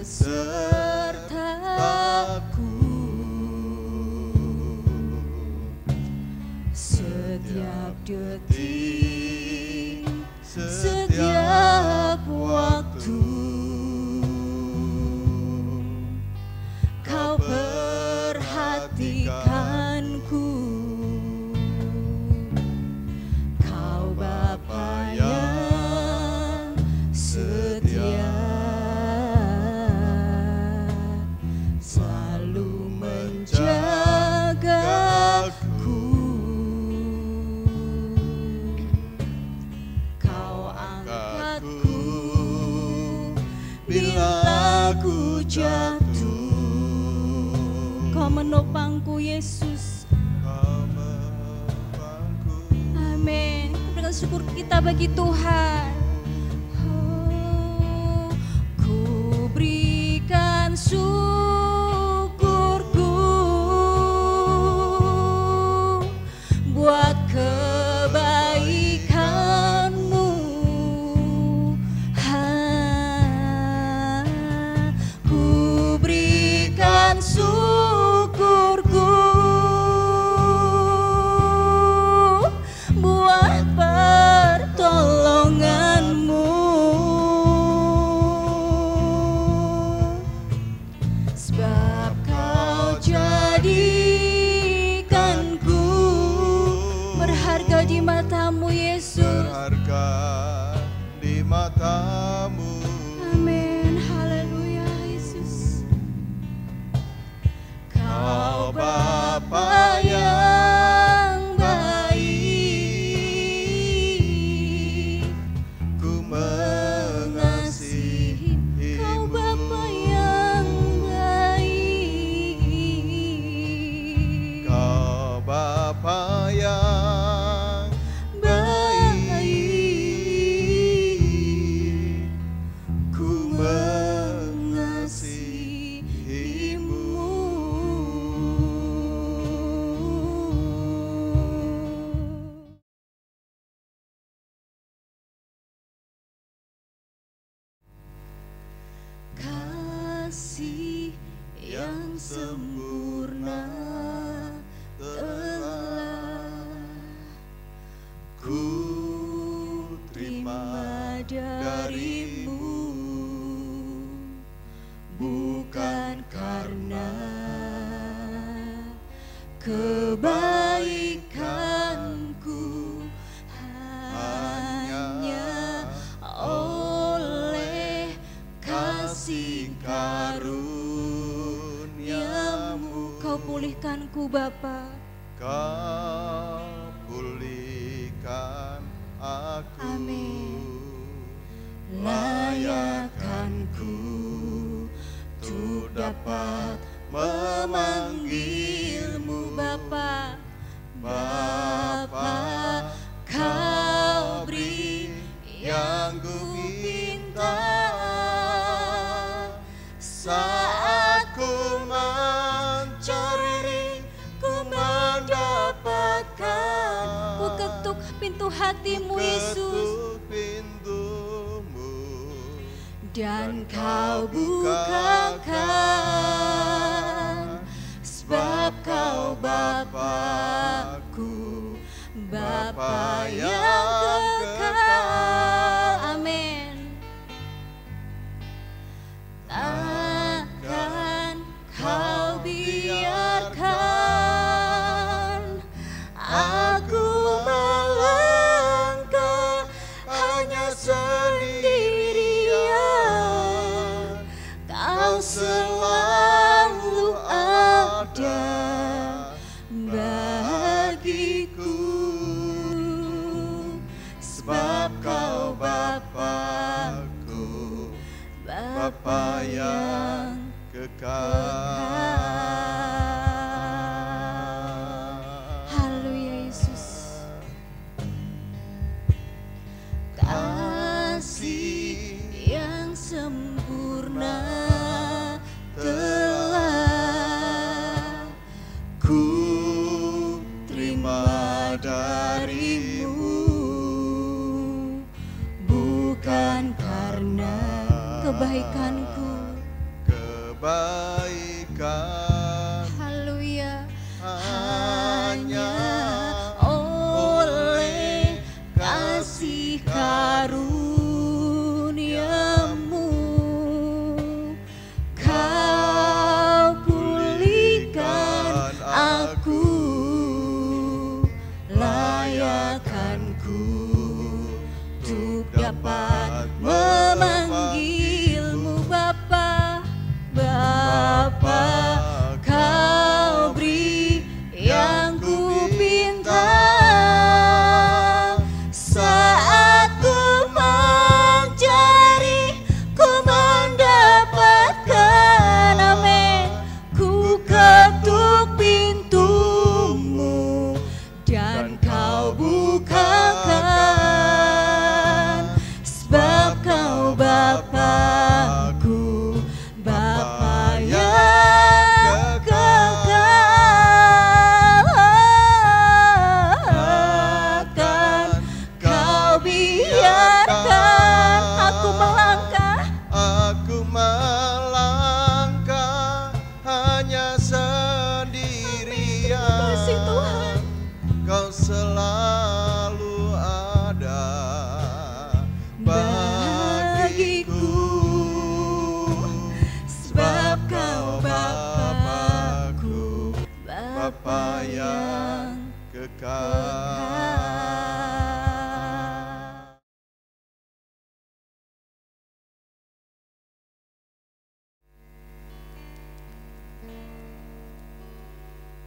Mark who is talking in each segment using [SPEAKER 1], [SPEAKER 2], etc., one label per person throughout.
[SPEAKER 1] besertaku setiap detik, setiap waktu. Kau perhatikanku, Kau Bapa yang setia, selalu menjagaku. Kau angkatku bila ku jatuh. Kau menopangku, Yesus. Amin. Berikan syukur kita bagi Tuhan. Oh, ku berikan syukurku buat kebaikan-Mu. Ku berikan syukurku buat pertolongan-Mu, sebab Kau jadikanku berharga di mata-Mu, Yesus.
[SPEAKER 2] Berharga di mata-Mu.
[SPEAKER 1] Amin. Haleluya, Yesus. Kau Bapa yang baik,
[SPEAKER 2] Ku mengasihi
[SPEAKER 1] Kau Bapa yang baik.
[SPEAKER 2] Kau Bapa yang baik, ku mengasihi-Mu. Kasih yang sempurna telah Ku terima
[SPEAKER 1] dari-Mu, bukan karena kebaikanku, hanya oleh kasih karunia-Mu. Kau pulihkanku, Bapa.
[SPEAKER 2] Kau pulihkan aku.
[SPEAKER 1] Amin. Layakkanku untuk dapat memanggil-Mu, Bapa. Bapa, Kau beri yang ku minta. Saat ku mencari, ku mendapatkan. Ku ketuk pintu hati-Mu, Yesus,
[SPEAKER 2] Ketuk pintu-Mu
[SPEAKER 1] dan Kau bukakan, sebab Kau Bapa-Ku, Bapa yang kekal. Amin. Takkan Kau biarkan aku melangkah hanya sendirian. Kau selalu ada bagiku, sebab Kau Bapa-Ku, Bapa yang
[SPEAKER 2] kekal.
[SPEAKER 1] Haleluya, Yesus. Kasih yang sempurna telah
[SPEAKER 2] Ku terima dari-Mu,
[SPEAKER 1] bukan karena kebaikanku, dapat memanggilmu Bapa. Bapa, Kau beri yang ku pinta. Saat ku mencari, ku mendapatkan. Amin. Ku ketuk pintumu dan Kau bukakan. Sebab Kau Bapa-Ku, Bapa yang kekal. Akan Kau biarkan aku melangkah.
[SPEAKER 2] Aku melangkah hanya sendirian.
[SPEAKER 1] Kasih Tuhan.
[SPEAKER 2] Kau selalu ada bagiku.
[SPEAKER 1] Sebab Kau Bapa-Ku,
[SPEAKER 2] Bapa yang kekal.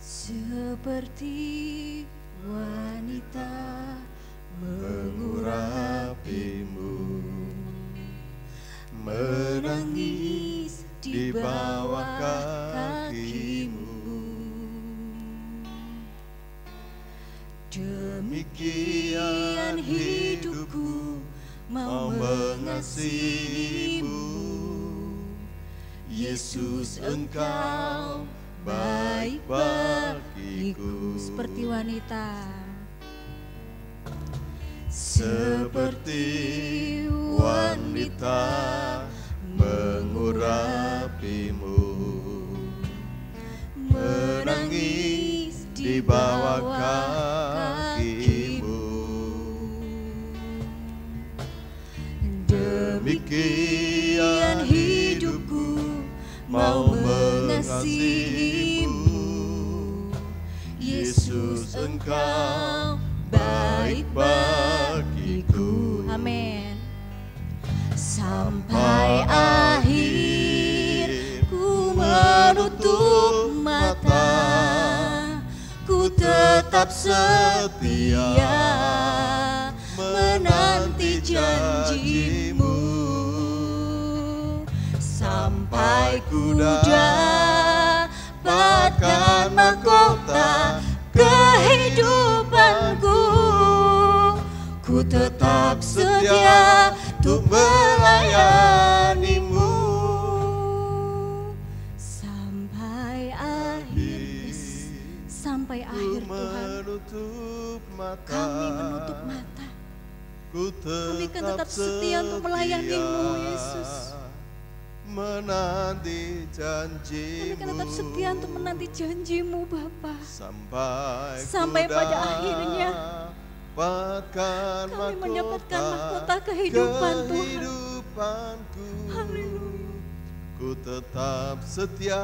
[SPEAKER 1] Seperti wanita
[SPEAKER 2] Mengurapimu,
[SPEAKER 1] menangis di bawah kakimu. Demikian hidupku mau mengasihimu. Yesus, Engkau baik bagiku. Seperti wanita,
[SPEAKER 2] seperti wanita mengurapimu, menangis di bawah kakimu. Demikian hidupku mau mengasihimu. Yesus, Engkau baik bagiku.
[SPEAKER 1] Amin. Sampai akhir ku menutup mata, ku tetap setia menanti janjimu. Sampai ku dapatkan mahkota kehidupanku, ku tetap setia untuk melayanimu. Sampai akhir, sampai akhir Tuhan, kami menutup mata. Kami kan tetap setia untuk melayanimu Yesus.
[SPEAKER 2] Menanti janjimu.
[SPEAKER 1] Kami kan tetap setia untuk menanti janjimu Bapa.
[SPEAKER 2] Sampai
[SPEAKER 1] pada akhirnya kami mendapatkan mahkota kehidupan Tuhan. Haleluya.
[SPEAKER 2] Ku tetap setia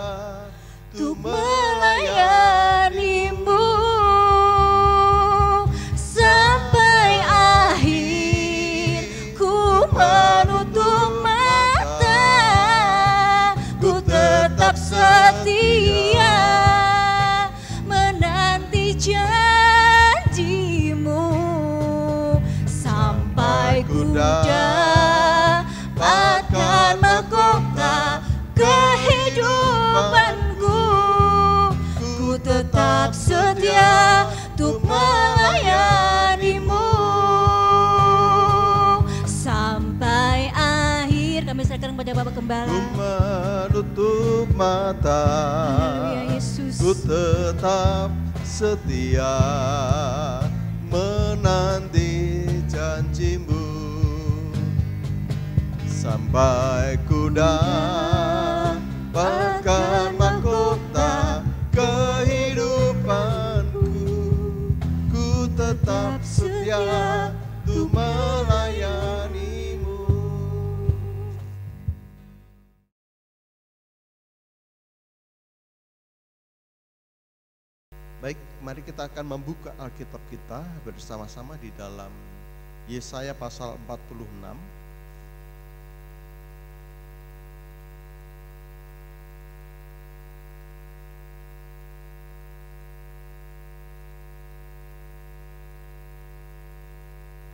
[SPEAKER 1] untuk melayanimu. Sampai akhir ku menutup mata, ku tetap setia menanti janjimu. Sampai ku dapatkan mahkota kehidupanku, ku tetap setia untuk melayanimu. Sampai akhir kami serahkan kepada Bapa Gembala.
[SPEAKER 2] Ku menutup mata,
[SPEAKER 1] Haleluya Yesus.
[SPEAKER 2] ku tetap setia menanti janjimu. Sampai ku dapatkan mahkota kehidupanku, ku tetap setia untuk melayanimu. Baik, mari kita akan membuka Alkitab kita bersama-sama di dalam Yesaya pasal 46.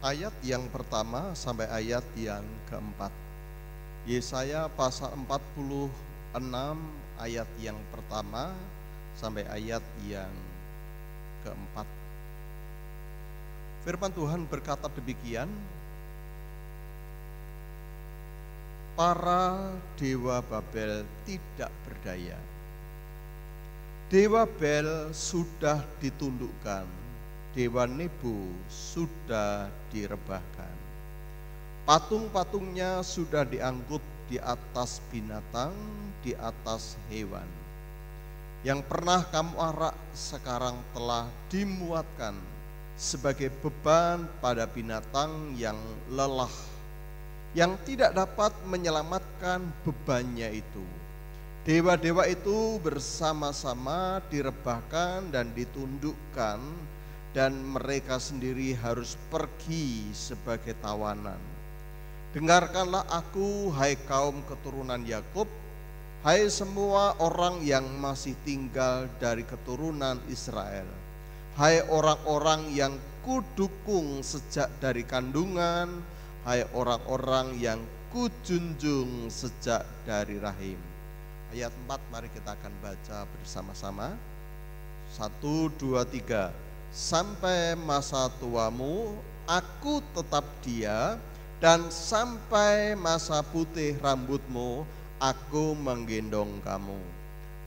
[SPEAKER 2] Ayat yang pertama sampai ayat yang keempat. Yesaya pasal 46 ayat yang pertama sampai ayat yang keempat. Firman Tuhan berkata demikian, para dewa Babel tidak berdaya. Dewa Bel sudah ditundukkan, dewa Nebo sudah direbahkan. Patung-patungnya sudah diangkut di atas binatang, di atas hewan. Yang pernah kamu arak sekarang telah dimuatkan sebagai beban pada binatang yang lelah, yang tidak dapat menyelamatkan bebannya itu. Dewa-dewa itu bersama-sama direbahkan dan ditundukkan, dan mereka sendiri harus pergi sebagai tawanan. Dengarkanlah aku, hai kaum keturunan Yakub, hai semua orang yang masih tinggal dari keturunan Israel. Hai orang-orang yang kudukung sejak dari kandungan, hai orang-orang yang kujunjung sejak dari rahim. Ayat 4 mari kita akan baca bersama-sama. 1, 2, 3. Sampai masa tuamu aku tetap dia, dan sampai masa putih rambutmu aku menggendong kamu.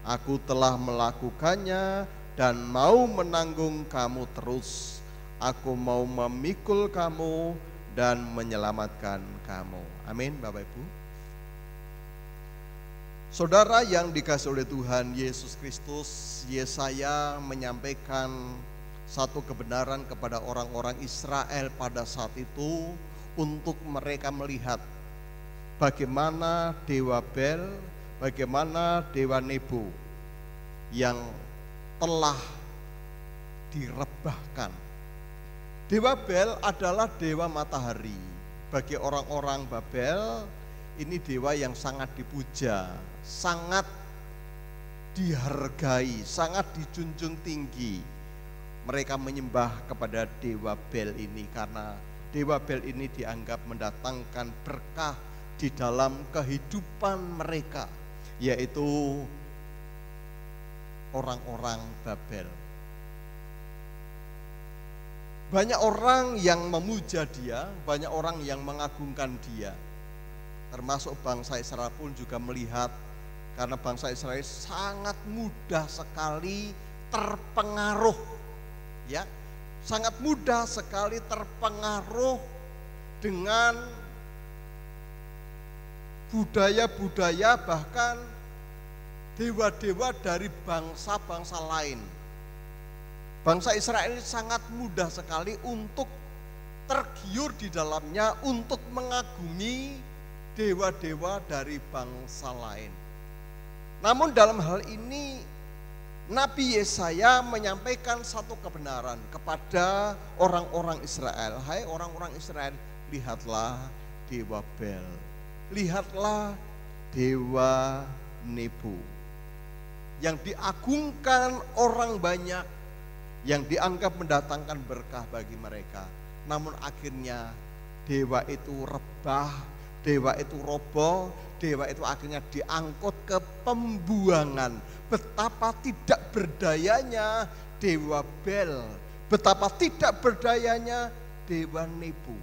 [SPEAKER 2] Aku telah melakukannya dan mau menanggung kamu terus. Aku mau memikul kamu dan menyelamatkan kamu. Amin, Bapak Ibu. Saudara yang dikasihi oleh Tuhan Yesus Kristus, Yesaya menyampaikan satu kebenaran kepada orang-orang Israel pada saat itu, untuk mereka melihat bagaimana dewa Bel, bagaimana dewa Nebo yang telah direbahkan. Dewa Bel adalah dewa matahari. Bagi orang-orang Babel, ini dewa yang sangat dipuja, sangat dihargai, sangat dijunjung tinggi. Mereka menyembah kepada dewa Bel ini karena dewa Bel ini dianggap mendatangkan berkah di dalam kehidupan mereka, yaitu orang-orang Babel. Banyak orang yang memuja dia, banyak orang yang mengagungkan dia. Termasuk bangsa Israel pun juga melihat, karena bangsa Israel sangat mudah sekali terpengaruh, ya, sangat mudah sekali terpengaruh dengan budaya-budaya, bahkan dewa-dewa dari bangsa-bangsa lain. Bangsa Israel ini sangat mudah sekali untuk tergiur di dalamnya, untuk mengagumi dewa-dewa dari bangsa lain. Namun dalam hal ini Nabi Yesaya menyampaikan satu kebenaran kepada orang-orang Israel. Hai orang-orang Israel, lihatlah dewa Bel, lihatlah dewa Nebo, yang diagungkan orang banyak, yang dianggap mendatangkan berkah bagi mereka. Namun akhirnya dewa itu rebah, dewa itu roboh, dewa itu akhirnya diangkut ke pembuangan. Betapa tidak berdayanya dewa Bel, betapa tidak berdayanya dewa Nebo.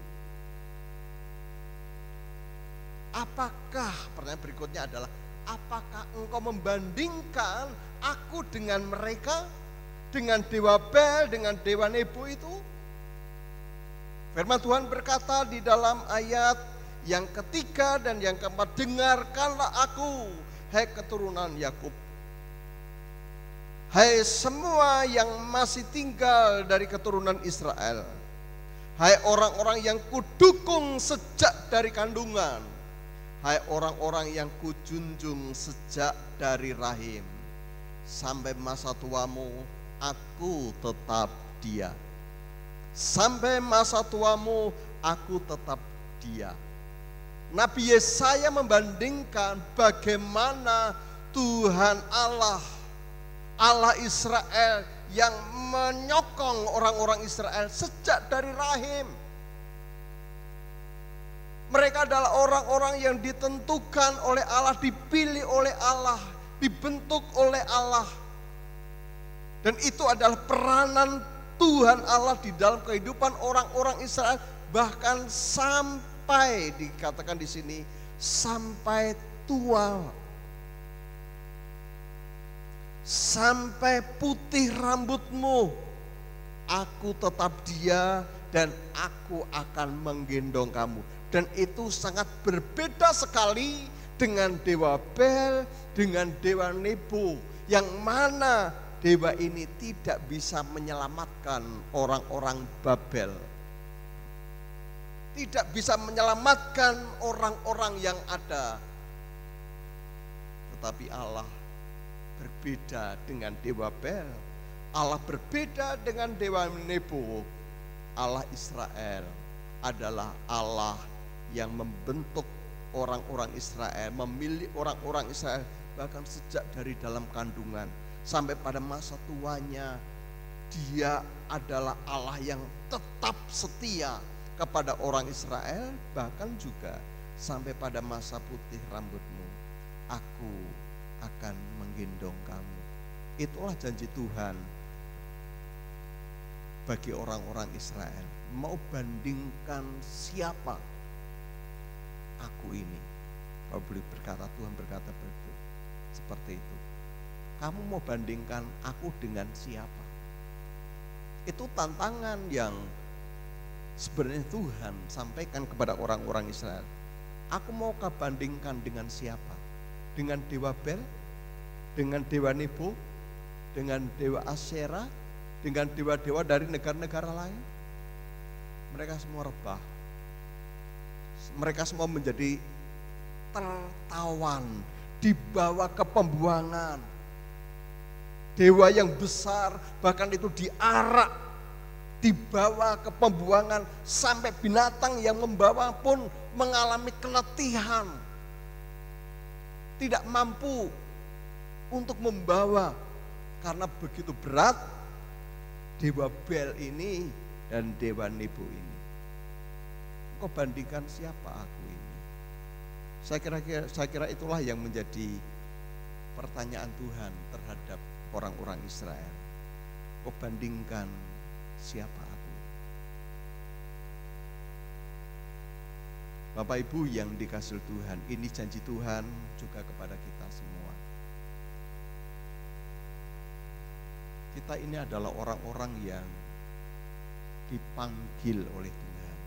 [SPEAKER 2] Apakah, pertanyaan berikutnya adalah, apakah engkau membandingkan aku dengan mereka, dengan dewa Bel, dengan dewa Nebo itu? Firman Tuhan berkata di dalam ayat yang ketiga dan yang keempat, dengarkanlah aku, hai keturunan Yakub, hai semua yang masih tinggal dari keturunan Israel, hai orang-orang yang kudukung sejak dari kandungan, hai orang-orang yang kujunjung sejak dari rahim. Sampai masa tuamu aku tetap dia, sampai masa tuamu aku tetap dia. Nabi Yesaya membandingkan bagaimana Tuhan Allah Israel yang menyokong orang-orang Israel sejak dari rahim. Mereka adalah orang-orang yang ditentukan oleh Allah, dipilih oleh Allah, dibentuk oleh Allah. Dan itu adalah peranan Tuhan Allah di dalam kehidupan orang-orang Israel, bahkan sampai dikatakan di sini sampai tua. Sampai putih rambutmu, aku tetap dia dan aku akan menggendong kamu. Dan itu sangat berbeda sekali dengan dewa Bel, dengan dewa Nebo, yang mana dewa ini tidak bisa menyelamatkan orang-orang Babel. Tidak bisa menyelamatkan orang-orang yang ada. Tetapi Allah berbeda dengan dewa Bel. Allah berbeda dengan dewa Nebo. Allah Israel adalah Allah yang membentuk orang-orang Israel, memilih orang-orang Israel bahkan sejak dari dalam kandungan sampai pada masa tuanya. Dia adalah Allah yang tetap setia kepada orang Israel, bahkan juga sampai pada masa putih rambutmu, aku akan menggendong kamu. Itulah janji Tuhan bagi orang-orang Israel. Mau bandingkan siapa aku ini? Kalau boleh berkata, Tuhan berkata seperti itu. Kamu mau bandingkan aku dengan siapa? Itu tantangan yang sebenarnya Tuhan sampaikan kepada orang-orang Israel. Aku mau bandingkan dengan siapa? Dengan dewa Bel, dengan dewa Nebo, dengan dewa Asyera, dengan dewa-dewa dari negara-negara lain. Mereka semua rebah. Mereka semua menjadi tertawan, dibawa ke pembuangan. Dewa yang besar bahkan itu diarak, dibawa ke pembuangan, sampai binatang yang membawa pun mengalami keletihan. Tidak mampu untuk membawa karena begitu berat dewa Bel ini dan dewa Nebo ini. Kau bandingkan siapa aku ini? Saya kira itulah yang menjadi pertanyaan Tuhan terhadap orang-orang Israel. Kau bandingkan siapa aku? Bapak Ibu yang dikasihi Tuhan, ini janji Tuhan juga kepada kita semua. Kita ini adalah orang-orang yang dipanggil oleh Tuhan.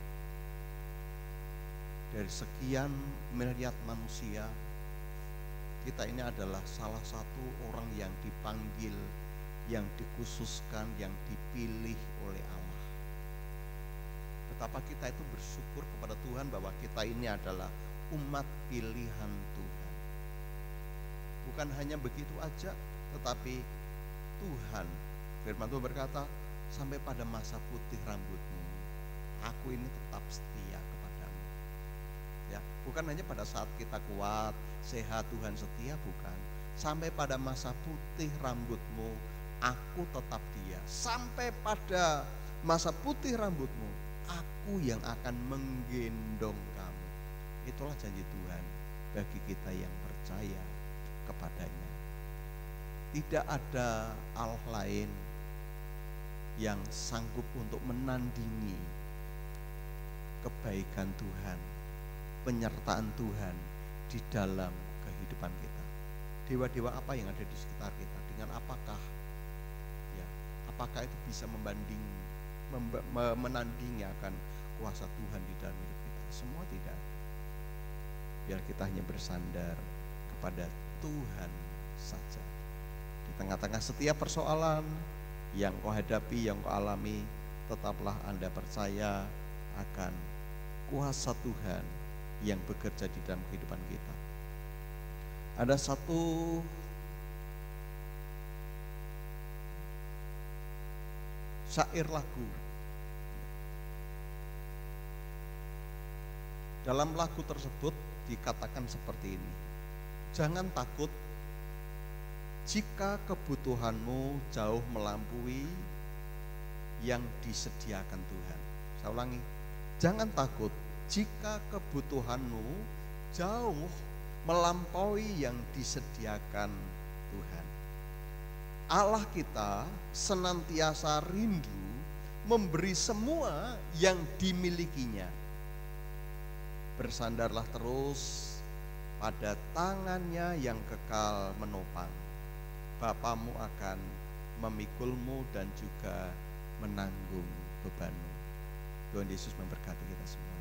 [SPEAKER 2] Dari sekian miliar manusia, kita ini adalah salah satu orang yang dipanggil, yang dikhususkan, yang dipilih oleh Allah. Betapa kita itu bersyukur kepada Tuhan bahwa kita ini adalah umat pilihan Tuhan. Bukan hanya begitu aja, tetapi Tuhan, firman Tuhan berkata, sampai pada masa putih rambutmu, aku ini tetap setia kepadamu. Ya, bukan hanya pada saat kita kuat, sehat, Tuhan setia, bukan. Sampai pada masa putih rambutmu, aku tetap dia. Sampai pada masa putih rambutmu, aku yang akan menggendong kamu. Itulah janji Tuhan bagi kita yang percaya kepadanya. Tidak ada Allah lain yang sanggup untuk menandingi kebaikan Tuhan, penyertaan Tuhan di dalam kehidupan kita. Dewa-dewa apa yang ada di sekitar kita, dengan apakah itu bisa menandingi akan kuasa Tuhan di dalam hidup kita? Semua tidak. Biar kita hanya bersandar kepada Tuhan saja. Di tengah-tengah setiap persoalan yang kau hadapi, yang kau alami, tetaplah Anda percaya akan kuasa Tuhan yang bekerja di dalam kehidupan kita. Ada satu syair lagu Dalam lagu tersebut dikatakan seperti ini. Jangan takut jika kebutuhanmu jauh melampaui yang disediakan Tuhan. Saya ulangi, jangan takut jika kebutuhanmu jauh melampaui yang disediakan Tuhan. Allah kita senantiasa rindu memberi semua yang dimilikinya. Bersandarlah terus pada tangannya yang kekal menopang. Bapamu akan memikulmu dan juga menanggung bebanmu. Tuhan Yesus memberkati kita semua.